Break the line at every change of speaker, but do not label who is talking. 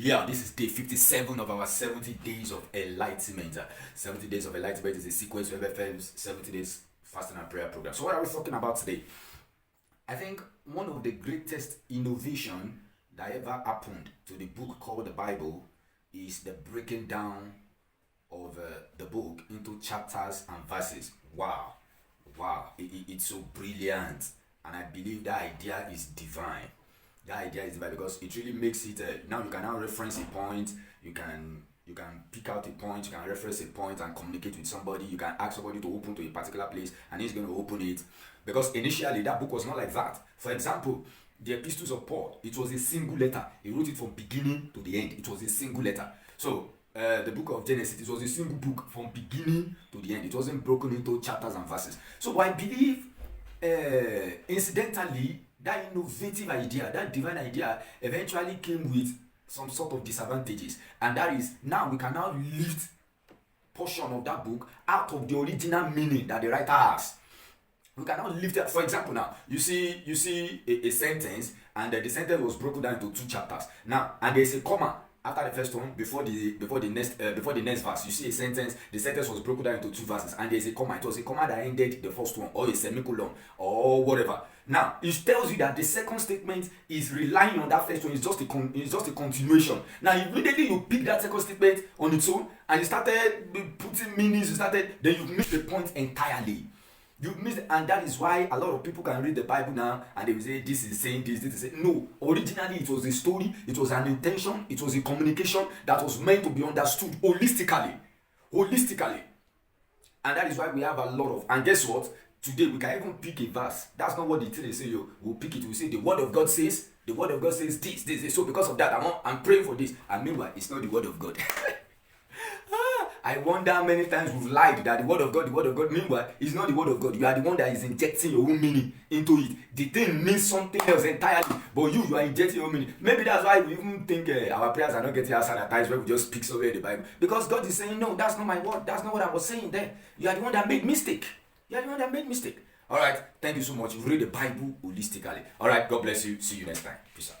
Yeah, this is day 57 of our 70 Days of Enlightenment. 70 Days of Enlightenment is a sequence of FM's 70 Days Fasting and Prayer program. So what are we talking about today? I think one of the greatest innovation that ever happened to the book called the Bible is the breaking down of the book into chapters and verses. Wow, it's so brilliant, and I believe that idea is divine. That idea is divine because it really makes it. Now you can now reference a point. You can pick out a point. You can reference a point and communicate with somebody. You can ask somebody to open to a particular place, and he's going to open it. Because initially that book was not like that. For example, the epistles of Paul, it was a single letter. He wrote it from beginning to the end. It was a single letter. So the book of Genesis, it was a single book from beginning to the end. It wasn't broken into chapters and verses. So I believe, incidentally, that innovative idea, that divine idea, eventually came with some sort of disadvantages, and that is now we can now lift portion of that book out of the original meaning that the writer has. We cannot lift it. For example, now you see a sentence, and the sentence was broken down into two chapters. Now, and there's a comma after the first one before the next verse. You see a sentence. The sentence was broken down into two verses, and there's a comma. It was a comma that ended the first one, or a semicolon, or whatever. Now it tells you that the second statement is relying on that first one. It's just a continuation. Now immediately you pick that second statement on its own, and you started putting meanings. Then you missed the point entirely. You miss, and that is why a lot of people can read the Bible now and they will say this is saying this is saying. No, originally it was a story, it was an intention, it was a communication that was meant to be understood holistically. And that is why we have a lot of, and guess what? Today we can even pick a verse. That's not what the thing they say. We'll pick it. We'll say the word of God says, this. So because of that, I'm praying for this. And meanwhile, it's not the word of God. I wonder how many times we've lied that the word of God, meanwhile, is not the word of God. You are the one that is injecting your own meaning into it. The thing means something else entirely, but you are injecting your own meaning. Maybe that's why we even think our prayers are not getting answered at times when we just speak somewhere in the Bible. Because God is saying, no, that's not my word. That's not what I was saying there. You are the one that made mistake. Alright, thank you so much. You read the Bible holistically. Alright, God bless you. See you next time. Peace out.